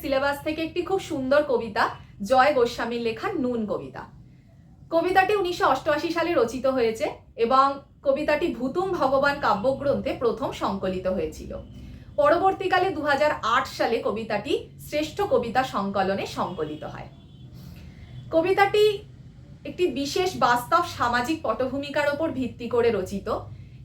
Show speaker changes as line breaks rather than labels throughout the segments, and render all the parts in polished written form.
Syllabus থেকে একটি খুব সুন্দর কবিতা, জয় গোস্বামীর লেখা নুন কবিতা। কবিতাটি 1988 সালে রচিত হয়েছে এবং কবিতাটি ভুতুম ভগবান কাব্যগ্রন্থে প্রথম সংকলিত হয়েছিল। পরবর্তীকালে 2008 সালে কবিতাটি শ্রেষ্ঠ কবিতা সংকলনে সংকলিত হয়। কবিতাটি একটি বিশেষ বাস্তব সামাজিক পটভূমিকার ওপর ভিত্তি করে রচিত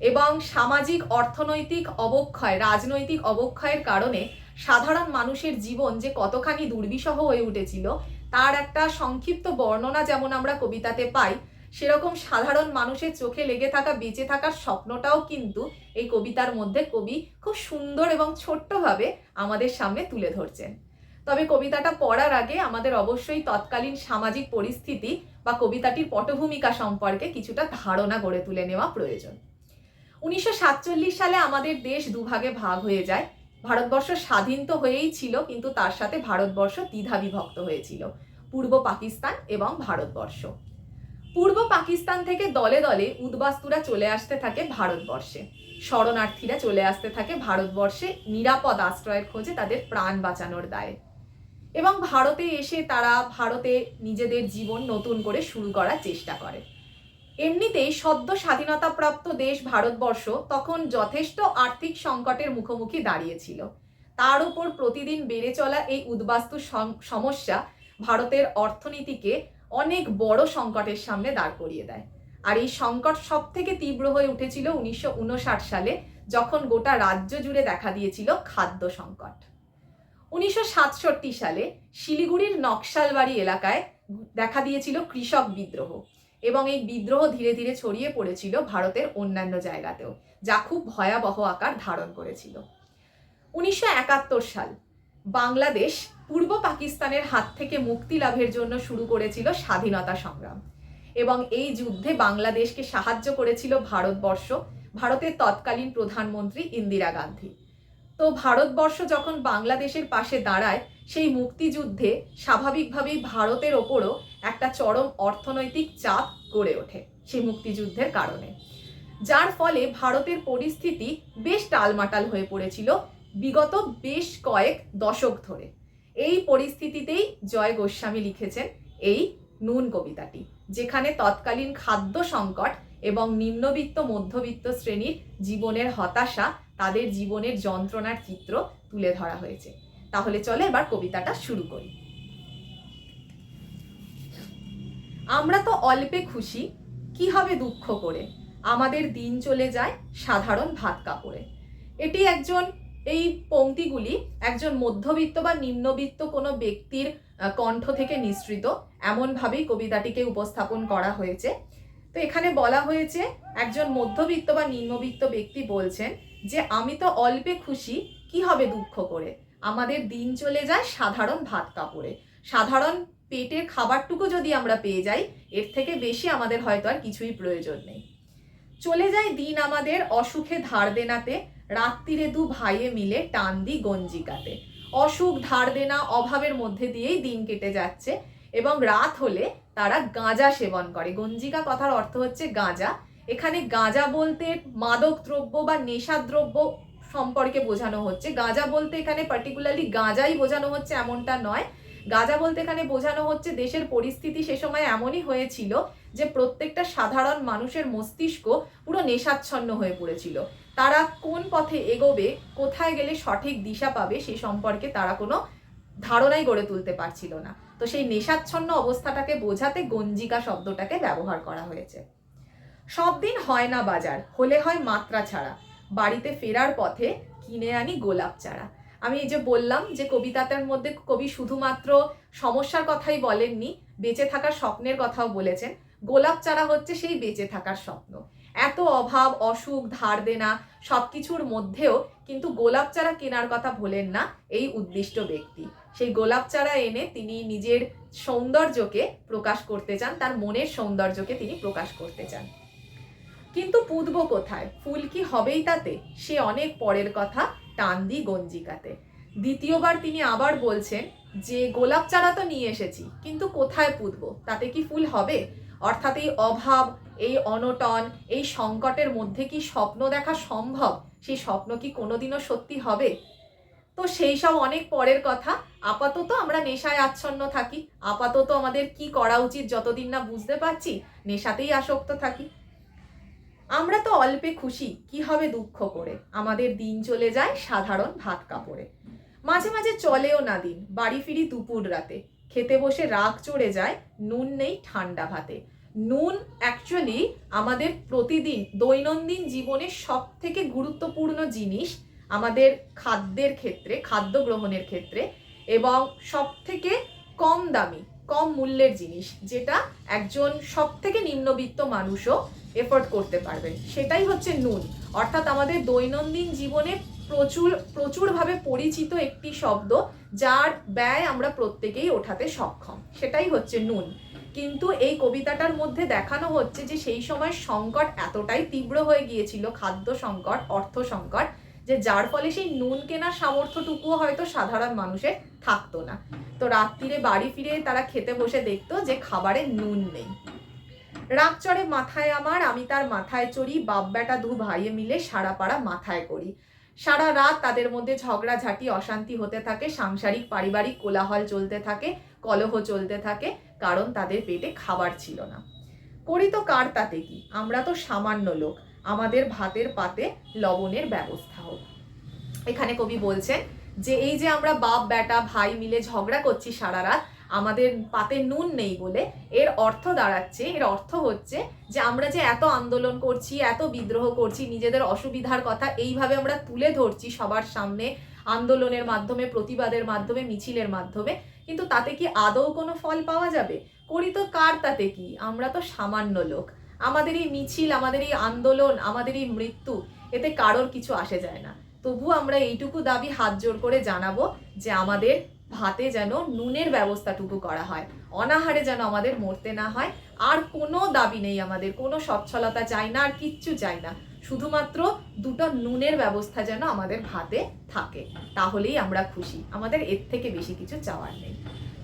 এবং সামাজিক অর্থনৈতিক অবক্ষয়, রাজনৈতিক অবক্ষয়ের কারণে সাধারণ মানুষের জীবন যে কতখানি দুর্বিষহ হয়ে উঠেছিল তার একটা সংক্ষিপ্ত বর্ণনা যেমন আমরা কবিতাতে পাই, সেরকম সাধারণ মানুষের চোখে লেগে থাকা বেঁচে থাকার স্বপ্নটাও কিন্তু এই কবিতার মধ্যে কবি খুব সুন্দর এবং ছোট্টভাবে আমাদের সামনে তুলে ধরছেন। তবে কবিতাটা পড়ার আগে আমাদের অবশ্যই তৎকালীন সামাজিক পরিস্থিতি বা কবিতাটির পটভূমিকা সম্পর্কে কিছুটা ধারণা গড়ে তুলে নেওয়া প্রয়োজন। 1947 সালে আমাদের দেশ দুভাগে ভাগ হয়ে যায়। ভারতবর্ষ স্বাধীন তো হয়েই ছিল, কিন্তু তার সাথে ভারতবর্ষ দ্বিধা বিভক্ত হয়েছিল, পূর্ব পাকিস্তান এবং ভারতবর্ষ। পূর্ব পাকিস্তান থেকে দলে দলে উদ্বাস্তুরা চলে আসতে থাকে ভারতবর্ষে, শরণার্থীরা চলে আসতে থাকে ভারতবর্ষে নিরাপদ আশ্রয়ের খোঁজে তাদের প্রাণ বাঁচানোর দায়ে, এবং ভারতে এসে তারা ভারতে নিজেদের জীবন নতুন করে শুরু করার চেষ্টা করে। এমনিতেই সদ্য স্বাধীনতাপ্রাপ্ত দেশ ভারতবর্ষ তখন যথেষ্ট আর্থিক সংকটের মুখোমুখি দাঁড়িয়েছিল। তার উপর প্রতিদিন বেড়ে চলা এই উদ্বাস্তু সমস্যা ভারতের অর্থনীতিকে অনেক বড় সংকটের সামনে দাঁড় করিয়ে দেয়। আর এই সংকট সব থেকে তীব্র হয়ে উঠেছিল 1959 সালে, যখন গোটা রাজ্য জুড়ে দেখা দিয়েছিল খাদ্য সংকট। 1967 সালে শিলিগুড়ির নকশালবাড়ি এলাকায় দেখা দিয়েছিল কৃষক বিদ্রোহ, এবং এই বিদ্রোহ ধীরে ধীরে ছড়িয়ে পড়েছিল ভারতের অন্যান্য জায়গাতেও, যা খুব ভয়াবহ আকার ধারণ করেছিল। 1971 সাল বাংলাদেশ পূর্ব পাকিস্তানের হাত থেকে মুক্তি লাভের জন্য শুরু করেছিল স্বাধীনতা সংগ্রাম, এবং এই যুদ্ধে বাংলাদেশকে সাহায্য করেছিল ভারতবর্ষ, ভারতের তৎকালীন প্রধানমন্ত্রী ইন্দিরা গান্ধী। তো ভারতবর্ষ যখন বাংলাদেশের পাশে দাঁড়ায়, সেই মুক্তিযুদ্ধে স্বাভাবিকভাবেই ভারতের ওপরও একটা চরম অর্থনৈতিক চাপ গড়ে ওঠে সেই মুক্তিযুদ্ধের কারণে, যার ফলে ভারতের পরিস্থিতি বেশ টালমাটাল হয়ে পড়েছিল বিগত বেশ কয়েক দশক ধরে। এই পরিস্থিতিতেই জয় গোস্বামী লিখেছেন এই নুন কবিতাটি, যেখানে তৎকালীন খাদ্য সংকট এবং নিম্নবিত্ত মধ্যবিত্ত শ্রেণীর জীবনের হতাশা, তাদের জীবনের যন্ত্রণার চিত্র তুলে ধরা হয়েছে। তাহলে চলে এবার কবিতাটা শুরু করি। আমরা তো অল্পে খুশি, কি হবে দুঃখ করে, আমাদের দিন চলে যায় সাধারণ ভাত কাপড়ে। এটি এই পংক্তিগুলি একজন মধ্যবিত্ত বা নিম্নবিত্ত কোনো ব্যক্তির কণ্ঠ থেকে নিঃসৃত, এমনভাবেই কবিতাটিকে উপস্থাপন করা হয়েছে। তো এখানে বলা হয়েছে একজন মধ্যবিত্ত বা নিম্নবিত্ত ব্যক্তি বলছেন যে আমি তো অল্পে খুশি, কি হবে দুঃখ করে, আমাদের দিন চলে যায় সাধারণ ভাত কাপড়ে। সাধারণ পেটের খাবারটুকু যদি আমরা পেয়ে যাই, এর থেকে বেশি আমাদের হয়তো আর কিছুই প্রয়োজন নেই। চলে যায় দিন আমাদের অসুখে ধার দেনাতে, রাত্রিরে দু ভাইয়ে মিলে টান দি গঞ্জিকাতে। অসুখ, ধার দেনা, অভাবের মধ্যে দিয়েই দিন কেটে যাচ্ছে, এবং রাত হলে তারা গাঁজা সেবন করে। গঞ্জিকা কথার অর্থ হচ্ছে গাঁজা। এখানে গাঁজা বলতে মাদক দ্রব্য বা নেশাদ্রব্য সম্পর্কে বোঝানো হচ্ছে। গাঁজা বলতে এখানে পার্টিকুলারলি গাঁজাই বোঝানো হচ্ছে এমনটা নয়। গাঁজা বলতে এখানে বোঝানো হচ্ছে দেশের পরিস্থিতি সে সময় এমনই হয়েছিল যে প্রত্যেকটা সাধারণ মানুষের মস্তিষ্ক পুরো নেশাচ্ছন্ন হয়ে পড়েছিল। তারা কোন পথে এগোবে, কোথায় গেলে সঠিক দিশা পাবে, সে সম্পর্কে তারা কোনো ধারণাই গড়ে তুলতে পারছিল না। তো সেই নেশাচ্ছন্ন অবস্থাটাকে বোঝাতে গঞ্জিকা শব্দটাকে ব্যবহার করা হয়েছে। সব দিন হয় না বাজার, হলে হয় মাত্রা ছাড়া, বাড়িতে ফেরার পথে কিনে আনি গোলাপ চারা। আমি এই যে বললাম যে কবিতাটার মধ্যে কবি শুধুমাত্র সমস্যার কথাই বলেননি, বেঁচে থাকার স্বপ্নের কথাও বলেছেন। গোলাপ চারা হচ্ছে সেই বেঁচে থাকার স্বপ্ন। এত অভাব, অসুখ, ধার দেনা সবকিছুর মধ্যেও কিন্তু গোলাপ চারা কেনার কথা ভোলেন না এই উদ্দিষ্ট ব্যক্তি। সেই গোলাপ চারা এনে তিনি নিজের সৌন্দর্যকে প্রকাশ করতে চান, তার মনের সৌন্দর্যকে তিনি প্রকাশ করতে চান। কিন্তু পুঁতব কোথায়, ফুল কি হবেই তাতে, সে অনেক পরের কথা, টান দি গঞ্জিকাতে। দ্বিতীয়বার তিনি আবার বলছেন যে গোলাপ চারা তো নিয়ে এসেছি, কিন্তু কোথায় পুঁতব, তাতে কি ফুল হবে? অর্থাৎ এই অভাব, এই অনটন, এই সংকটের মধ্যে কি স্বপ্ন দেখা সম্ভব? সেই স্বপ্ন কি কোনোদিনও সত্যি হবে? তো সেই সব অনেক পরের কথা। আপাতত আমরা নেশায় আচ্ছন্ন থাকি, আপাতত আমাদের কি করা উচিত যতদিন না বুঝতে পারছি নেশাতেই আসক্ত থাকি। আমরা তো অল্পে খুশি, কি হবে দুঃখ করে, আমাদের দিন চলে যায় সাধারণ ভাত কাপড়ে। মাঝে মাঝে চলেও না দিন, বাড়ি ফিরি দুপুর রাতে, খেতে বসে রাগ চড়ে যায়, নুন নেই ঠান্ডা ভাতে। নুন অ্যাকচুয়ালি আমাদের প্রতিদিন দৈনন্দিন জীবনের সব থেকে গুরুত্বপূর্ণ জিনিস আমাদের খাদ্যের ক্ষেত্রে, খাদ্য গ্রহণের ক্ষেত্রে, এবং সব থেকে কম দামি, কম মূল্যের জিনিস, যেটা একজন সব থেকে নিম্নবিত্ত মানুষও এফোর্ড করতে পারবে, সেটাই হচ্ছে নুন। অর্থাৎ আমাদের দৈনন্দিন জীবনে প্রচুরভাবে পরিচিত একটি শব্দ, যার ব্যয় আমরা প্রত্যেকেই ওঠাতে সক্ষম, সেটাই হচ্ছে নুন। কিন্তু এই কবিতাটার মধ্যে দেখানো হচ্ছে যে সেই সময় সংকট এতটাই তীব্র হয়ে গিয়েছিল, খাদ্য সংকট, অর্থ সংকট, যে যার ফলে সেই নুন কেনার সামর্থ্যটুকুও হয়তো সাধারণ মানুষের থাকতো না। তো রাত্রিরে বাড়ি ফিরে তারা খেতে বসে দেখতো যে খাবারে নুন নেই। রাগ চড়ে মাথায় আমার, আমি তার মাথায় চড়ি, বাপ বেটা দু ভাইয়ে মিলে সারা পাড়া মাথায় করি। সারা রাত তাদের মধ্যে ঝগড়াঝাটি, অশান্তি হতে থাকে, সাংসারিক পারিবারিক কোলাহল চলতে থাকে, কলহ চলতে থাকে, কারণ তাদের পেটে খাবার ছিল না। করি তো কার তাতে কি, আমরা তো সামান্য লোক, আমাদের ভাতের পাতে লবণের ব্যবস্থা হোক। এখানে কবি বলছেন যে এই যে আমরা বাপ বেটা ভাই মিলে ঝগড়া করছি সারা রাত, আমাদের পাতে নুন নেই বলে, এর অর্থ দাঁড়াচ্ছে, এর অর্থ হচ্ছে যে আমরা যে এত আন্দোলন করছি, এত বিদ্রোহ করছি, নিজেদের অসুবিধার কথা এইভাবে আমরা তুলে ধরছি সবার সামনে, আন্দোলনের মাধ্যমে, প্রতিবাদের মাধ্যমে, মিছিলের মাধ্যমে, কিন্তু তাতে কি আদৌ কোনো ফল পাওয়া যাবে? করি তো কার তাতে কি, আমরা তো সামান্য লোক, আমাদের এই মিছিল, আমাদের এই আন্দোলন, আমাদের এই মৃত্যু, এতে কারোর কিছু আসে যায় না। তবু আমরা এইটুকু দাবি হাত জোর করে জানাবো যে আমাদের ভাতে যেন নুনের ব্যবস্থাটুকু করা হয়, অনাহারে যেন আমাদের মরতে না হয়। আর কোনো দাবি নেই আমাদের, কোনো সচ্ছলতা চাই না, আর কিচ্ছু চাই না, শুধুমাত্র দুটো নুনের ব্যবস্থা যেন আমাদের ভাতে থাকে, তাহলেই আমরা খুশি, আমাদের এর থেকে বেশি কিছু চাওয়ার নেই।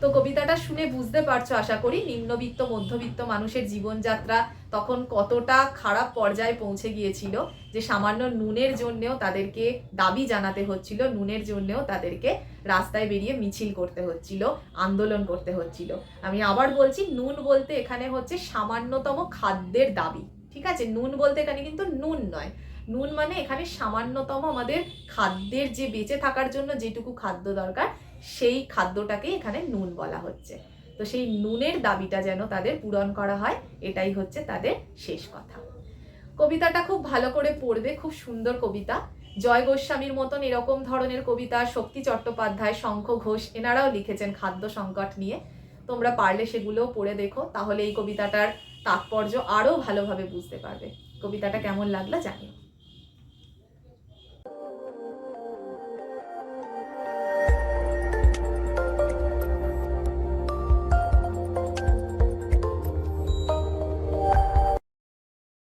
তো কবিতাটা শুনে বুঝতে পারছো আশা করি নিম্নবিত্ত মধ্যবিত্ত মানুষের জীবনযাত্রা তখন কতটা খারাপ পর্যায়ে পৌঁছে গিয়েছিল, যে সামান্য নুনের জন্যেও তাদেরকে দাবি জানাতে হচ্ছিল, নুনের জন্যেও তাদেরকে রাস্তায় বেরিয়ে মিছিল করতে হচ্ছিল, আন্দোলন করতে হচ্ছিল। আমি আবার বলছি, নুন বলতে এখানে হচ্ছে সামান্যতম খাদ্যের দাবি, ঠিক আছে? নুন বলতে এখানে কিন্তু নুন নয়, নুন মানে এখানে সামান্যতম আমাদের খাদ্যের, যে বেঁচে থাকার জন্য যেটুকু খাদ্য দরকার, সেই খাদ্যটাকেই এখানে নুন বলা হচ্ছে। তো সেই নুনের দাবিটা যেন তাদের পূরণ করা হয়, এটাই হচ্ছে তাদের শেষ কথা। কবিতাটা খুব ভালো করে পড়বে, খুব সুন্দর কবিতা। জয় গোস্বামীর মতন এরকম ধরনের কবিতা শক্তি চট্টোপাধ্যায়, শঙ্খ ঘোষ, এনারাও লিখেছেন খাদ্য সংকট নিয়ে। তোমরা পারলে সেগুলোও পড়ে দেখো, তাহলে এই কবিতাটার তাৎপর্য আরো ভালোভাবে বুঝতে পারবে। কবিতাটা কেমন লাগলো জানিও।